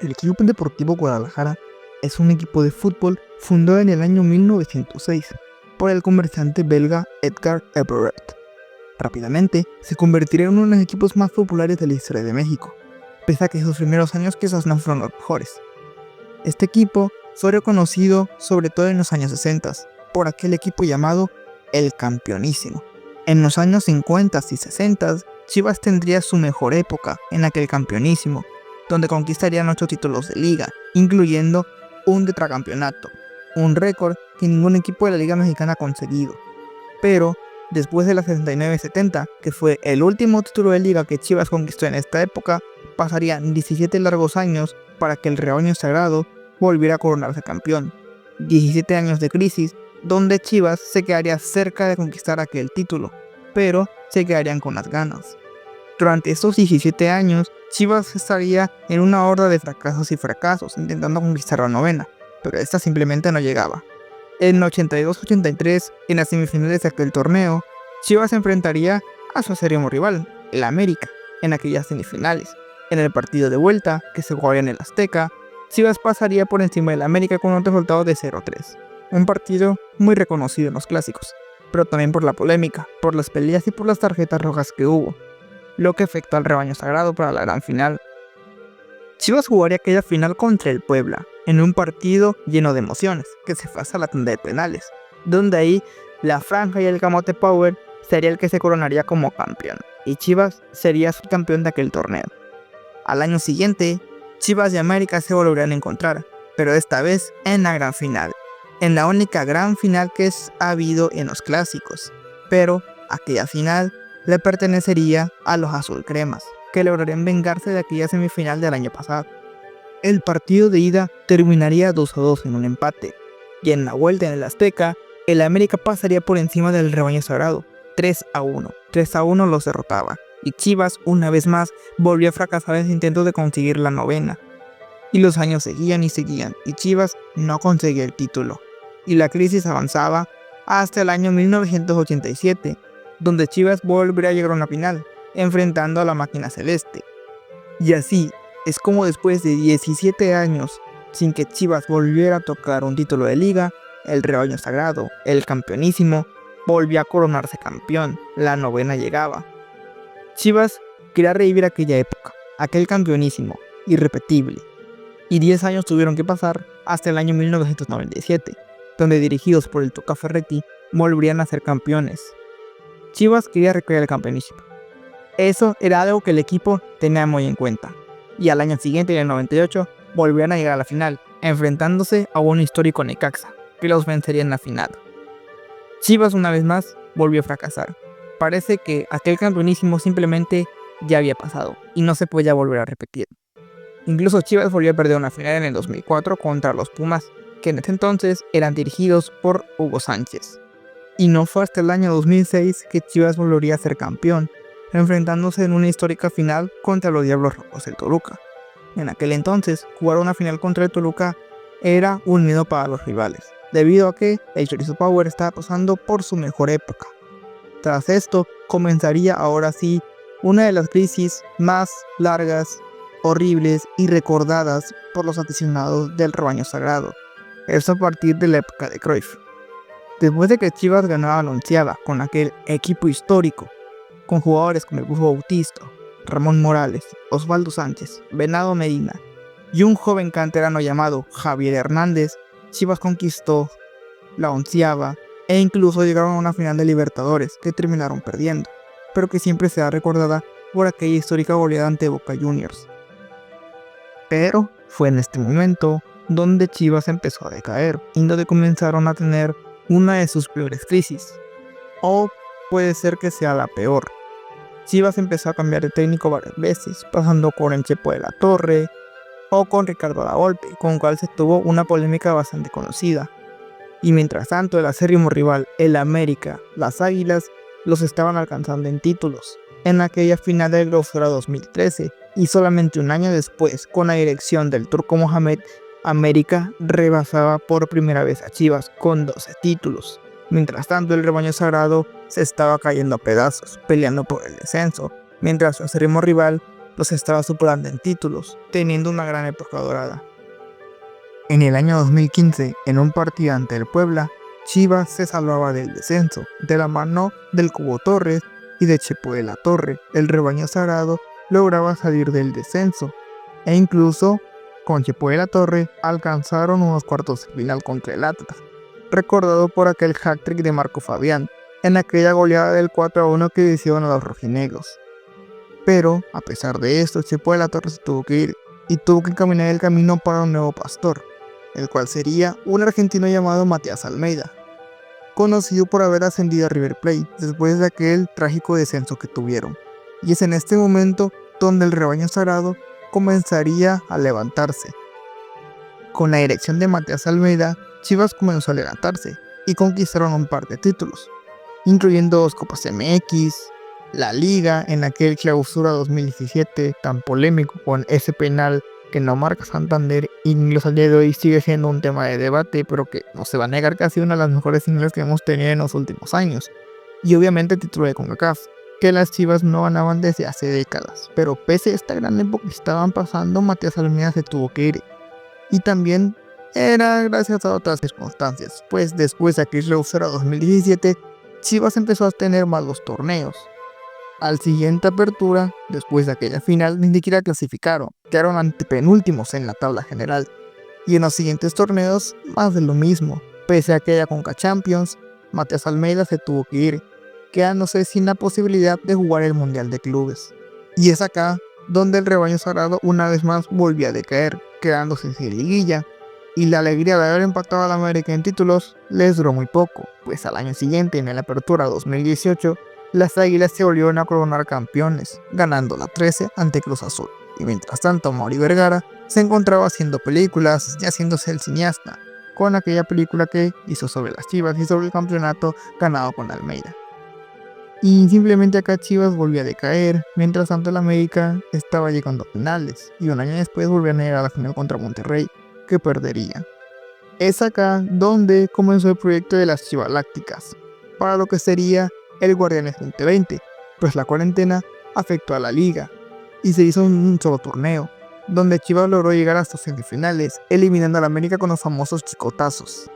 El Club Deportivo Guadalajara es un equipo de fútbol fundado en el año 1906 por el comerciante belga Edgar Everett. Rápidamente se convertiría en uno de los equipos más populares de la historia de México, pese a que sus primeros años quizás no fueron los mejores. Este equipo fue reconocido sobre todo en los años 60 por aquel equipo llamado El Campeonísimo. En los años 50 y 60 Chivas tendría su mejor época en aquel Campeonísimo, donde conquistarían 8 títulos de liga, incluyendo un tetracampeonato, un récord que ningún equipo de la Liga Mexicana ha conseguido. Pero después de la 69-70, que fue el último título de liga que Chivas conquistó en esta época, pasarían 17 largos años para que el rebaño sagrado volviera a coronarse campeón. 17 años de crisis, donde Chivas se quedaría cerca de conquistar aquel título, pero se quedarían con las ganas. Durante estos 17 años, Chivas estaría en una horda de fracasos y fracasos, intentando conquistar la novena, pero esta simplemente no llegaba. En 82-83, en las semifinales de aquel torneo, Chivas se enfrentaría a su acérrimo rival, el América, en aquellas semifinales. En el partido de vuelta, que se jugaría en el Azteca, Chivas pasaría por encima del América con un resultado de 0-3. Un partido muy reconocido en los clásicos, pero también por la polémica, por las peleas y por las tarjetas rojas que hubo, lo que afectó al rebaño sagrado para la gran final. Chivas jugaría aquella final contra el Puebla, en un partido lleno de emociones, que se fue hasta la tanda de penales, donde ahí la Franja y el Camote Power sería el que se coronaría como campeón, y Chivas sería subcampeón de aquel torneo. Al año siguiente, Chivas y América se volverían a encontrar, pero esta vez en la gran final, en la única gran final que ha habido en los clásicos, pero aquella final le pertenecería a los azulcremas, que lograrían vengarse de aquella semifinal del año pasado. El partido de ida terminaría 2-2 en un empate, y en la vuelta en el Azteca, el América pasaría por encima del rebaño sagrado, 3-1. 3-1 los derrotaba, y Chivas una vez más volvió a fracasar en su intento de conseguir la novena. Y los años seguían, y Chivas no conseguía el título, y la crisis avanzaba hasta el año 1987, donde Chivas volvería a llegar a una final, enfrentando a la máquina celeste. Y así es como después de 17 años sin que Chivas volviera a tocar un título de liga, el rebaño sagrado, el campeonísimo, volvió a coronarse campeón, la novena llegaba. Chivas quería revivir aquella época, aquel campeonísimo, irrepetible. Y 10 años tuvieron que pasar hasta el año 1997, donde dirigidos por el Tuca Ferretti volverían a ser campeones. Chivas quería recrear el campeonísimo. Eso era algo que el equipo tenía muy en cuenta. Y al año siguiente, en el 98, volvían a llegar a la final, enfrentándose a un histórico Necaxa, que los vencería en la final. Chivas una vez más volvió a fracasar. Parece que aquel campeonísimo simplemente ya había pasado y no se podía volver a repetir. Incluso Chivas volvió a perder una final en el 2004 contra los Pumas, que en ese entonces eran dirigidos por Hugo Sánchez. Y no fue hasta el año 2006 que Chivas volvería a ser campeón, enfrentándose en una histórica final contra los Diablos Rojos del Toluca. En aquel entonces, jugar una final contra el Toluca era un miedo para los rivales, debido a que el Chorizo Power estaba pasando por su mejor época. Tras esto, comenzaría ahora sí una de las crisis más largas, horribles y recordadas por los aficionados del rebaño sagrado. Esto a partir de la época de Cruyff. Después de que Chivas ganaba la onceava con aquel equipo histórico, con jugadores como el Bufo Bautista, Ramón Morales, Osvaldo Sánchez, Venado Medina y un joven canterano llamado Javier Hernández, Chivas conquistó la onceava e incluso llegaron a una final de Libertadores que terminaron perdiendo, pero que siempre será recordada por aquella histórica goleada ante Boca Juniors. Pero fue en este momento donde Chivas empezó a decaer y donde comenzaron a tener una de sus peores crisis, o puede ser que sea la peor. Chivas empezó a cambiar de técnico varias veces, pasando con el Chepo de la Torre o con Ricardo Lavolpe, con el cual se tuvo una polémica bastante conocida. Y mientras tanto, el acérrimo rival, el América, las Águilas, los estaban alcanzando en títulos, en aquella final del Clausura 2013, y solamente un año después, con la dirección del Turco Mohamed, América rebasaba por primera vez a Chivas con 12 títulos. Mientras tanto, el rebaño sagrado se estaba cayendo a pedazos, peleando por el descenso, mientras su acérrimo rival los estaba superando en títulos, teniendo una gran época dorada. En el año 2015, en un partido ante el Puebla, Chivas se salvaba del descenso, de la mano del Cubo Torres y de Chepo de la Torre. El rebaño sagrado lograba salir del descenso, e incluso con Chepo de la Torre alcanzaron unos cuartos de final contra el Atlas, recordado por aquel hat-trick de Marco Fabián, en aquella goleada del 4-1 que hicieron a los rojinegros. Pero, a pesar de esto, Chepo de la Torre se tuvo que ir y tuvo que caminar el camino para un nuevo pastor, el cual sería un argentino llamado Matías Almeida, conocido por haber ascendido a River Plate después de aquel trágico descenso que tuvieron. Y es en este momento donde el rebaño sagrado comenzaría a levantarse. Con la dirección de Matías Almeida, Chivas comenzó a levantarse y conquistaron un par de títulos, incluyendo 2 Copas MX, la Liga en aquel clausura 2017 tan polémico con ese penal que no marca Santander y los al día de hoy sigue siendo un tema de debate, pero que no se va a negar que ha sido una de las mejores finales que hemos tenido en los últimos años. Y obviamente el título de CONCACAF, que las Chivas no ganaban desde hace décadas, pero pese a esta gran época que estaban pasando, Matías Almeida se tuvo que ir. Y también era gracias a otras circunstancias, pues después de aquel clausura 2017, Chivas empezó a tener malos torneos. Al siguiente apertura, después de aquella final, ni siquiera clasificaron, quedaron antepenúltimos en la tabla general. Y en los siguientes torneos, más de lo mismo. Pese a aquella Conca Champions, Matías Almeida se tuvo que ir, quedándose sin la posibilidad de jugar el Mundial de Clubes. Y es acá donde el rebaño sagrado una vez más volvió a decaer, quedándose sin liguilla. Y la alegría de haber empatado a la América en títulos les duró muy poco, pues al año siguiente, en la apertura 2018, las Águilas se volvieron a coronar campeones, ganando la 13 ante Cruz Azul. Y mientras tanto, Mauri Vergara se encontraba haciendo películas y haciéndose el cineasta, con aquella película que hizo sobre las Chivas y sobre el campeonato ganado con Almeida. Y simplemente acá Chivas volvió a decaer, mientras tanto el América estaba llegando a finales, y un año después volvieron a llegar a la final contra Monterrey, que perdería. Es acá donde comenzó el proyecto de las Chivalácticas, para lo que sería el Guardianes 2020, pues la cuarentena afectó a la liga y se hizo un solo torneo, donde Chivas logró llegar hasta semifinales, eliminando a la América con los famosos chicotazos.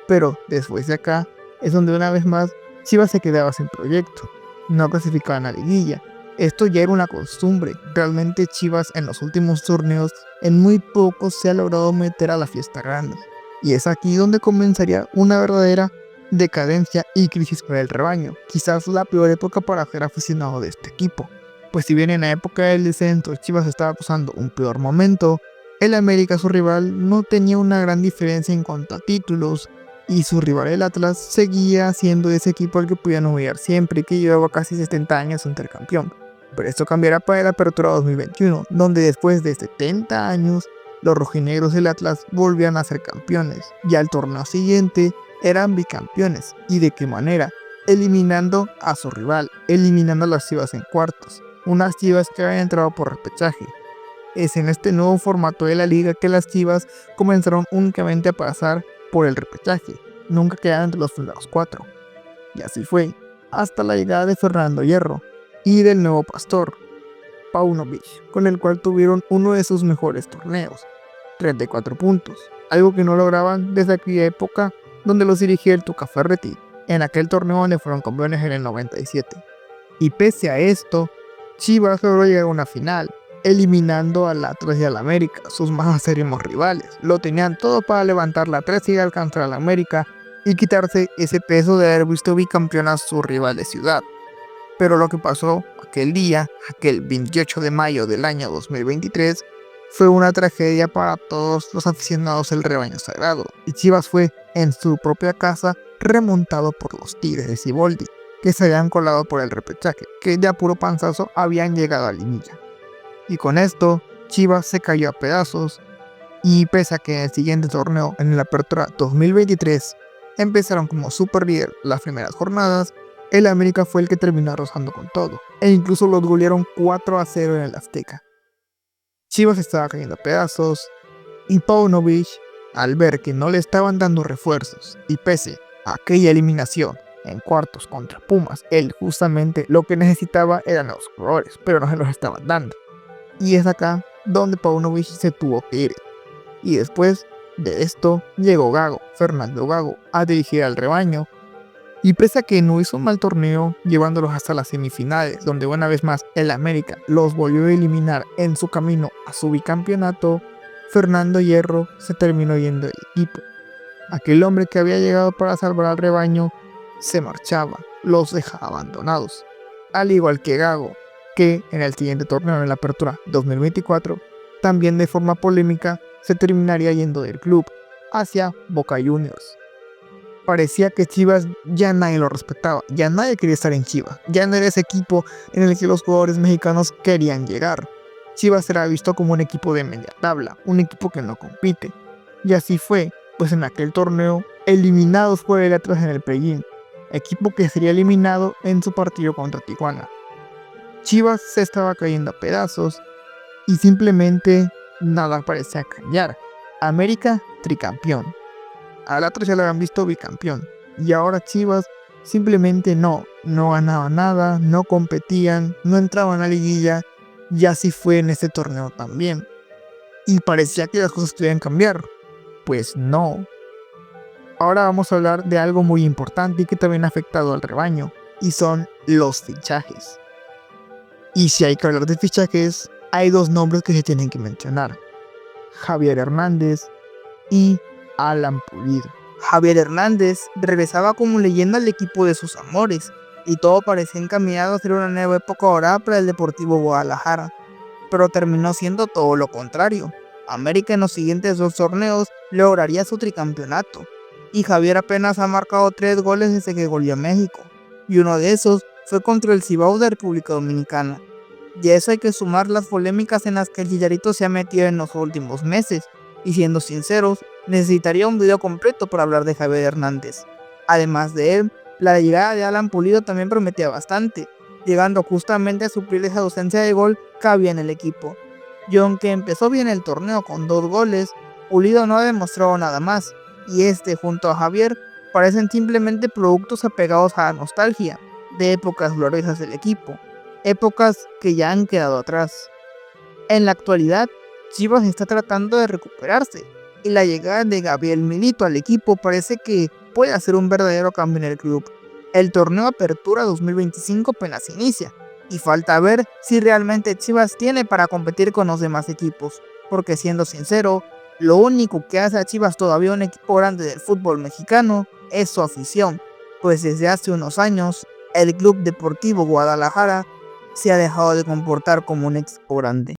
Pero después de acá es donde una vez más Chivas se quedaba sin proyecto, no clasificaban a liguilla. Esto ya era una costumbre, realmente Chivas en los últimos torneos en muy poco se ha logrado meter a la fiesta grande. Y es aquí donde comenzaría una verdadera decadencia y crisis para el rebaño, quizás la peor época para ser aficionado de este equipo, pues si bien en la época del descenso Chivas estaba pasando un peor momento, el América, su rival, no tenía una gran diferencia en cuanto a títulos, y su rival el Atlas seguía siendo ese equipo al que podían humillar siempre y que llevaba casi 70 años sin ser campeón. Pero esto cambiará para la apertura 2021, donde después de 70 años, los rojinegros del Atlas volvían a ser campeones, y al torneo siguiente eran bicampeones. ¿Y de qué manera? Eliminando a su rival, eliminando a las Chivas en cuartos, unas Chivas que habían entrado por repechaje. Es en este nuevo formato de la liga que las Chivas comenzaron únicamente a pasar por el repechaje, nunca quedaron entre los primeros 4. Y así fue, hasta la llegada de Fernando Hierro y del nuevo pastor, Paunovic, con el cual tuvieron uno de sus mejores torneos, 34 puntos, algo que no lograban desde aquella época donde los dirigía el Tuca Ferretti, en aquel torneo donde fueron campeones en el 97. Y pese a esto, Chivas logró llegar a una final, eliminando al Atlas y al América, sus más acérrimos rivales. Lo tenían todo para levantar la 13 y alcanzar al América y quitarse ese peso de haber visto bicampeón a su rival de ciudad. Pero lo que pasó aquel día, aquel 28 de mayo del año 2023, fue una tragedia para todos los aficionados del rebaño sagrado, y Chivas fue en su propia casa remontado por los Tigres de Siboldi, que se habían colado por el repechaje, que de a puro panzazo habían llegado a liguilla. Y con esto, Chivas se cayó a pedazos, y pese a que en el siguiente torneo, en la apertura 2023, empezaron como super líder las primeras jornadas, el América fue el que terminó arrasando con todo, e incluso los golearon 4-0 en el Azteca. Chivas estaba cayendo a pedazos, y Paunovic, al ver que no le estaban dando refuerzos, y pese a aquella eliminación en cuartos contra Pumas, él justamente lo que necesitaba eran los jugadores, pero no se los estaban dando. y es acá donde Paunovic se tuvo que ir. Y después de esto llegó Gago, Fernando Gago, a dirigir al rebaño. Y pese a que no hizo un mal torneo, llevándolos hasta las semifinales, donde una vez más el América los volvió a eliminar en su camino a su bicampeonato, Fernando Hierro se terminó yendo del equipo. Aquel hombre que había llegado para salvar al rebaño se marchaba, los dejaba abandonados. Al igual que Gago, que en el siguiente torneo, en la Apertura 2024, también de forma polémica se terminaría yendo del club hacia Boca Juniors. Parecía que Chivas ya nadie lo respetaba, ya nadie quería estar en Chivas, ya no era ese equipo en el que los jugadores mexicanos querían llegar. Chivas era visto como un equipo de media tabla, un equipo que no compite. Y así fue, pues en aquel torneo, eliminados por el Atlas en el play-in, equipo que sería eliminado en su partido contra Tijuana. Chivas se estaba cayendo a pedazos y simplemente nada parecía cambiar. América, tricampeón. Al Atlas ya lo habían visto bicampeón. Y ahora Chivas simplemente no ganaba nada, no competían, no entraban a liguilla. Y así fue en este torneo también. Y parecía que las cosas debían cambiar. Pues no. Ahora vamos a hablar de algo muy importante y que también ha afectado al rebaño. Y son los fichajes. Y si hay que hablar de fichajes, hay dos nombres que se tienen que mencionar. Javier Hernández y Alan Pulido. Javier Hernández regresaba como leyenda al equipo de sus amores, y todo parecía encaminado a ser una nueva época dorada para el Deportivo Guadalajara, pero terminó siendo todo lo contrario. América en los siguientes 2 torneos lograría su tricampeonato, y Javier apenas ha marcado 3 goles desde que goleó a México, y uno de esos fue contra el Cibao de República Dominicana. Y a eso hay que sumar las polémicas en las que el Chicharito se ha metido en los últimos meses, y siendo sinceros, necesitaría un video completo para hablar de Javier Hernández. Además de él, la llegada de Alan Pulido también prometía bastante, llegando justamente a suplir esa ausencia de gol que había en el equipo. Y aunque empezó bien el torneo con 2 goles, Pulido no ha demostrado nada más, y este junto a Javier parecen simplemente productos apegados a la nostalgia de épocas gloriosas del equipo, épocas que ya han quedado atrás. En la actualidad, Chivas está tratando de recuperarse, y la llegada de Gabriel Milito al equipo parece que puede hacer un verdadero cambio en el club. El torneo Apertura 2025 apenas inicia, y falta ver si realmente Chivas tiene para competir con los demás equipos, porque siendo sincero, lo único que hace a Chivas todavía un equipo grande del fútbol mexicano es su afición, pues desde hace unos años, el Club Deportivo Guadalajara se ha dejado de comportar como un equipo grande.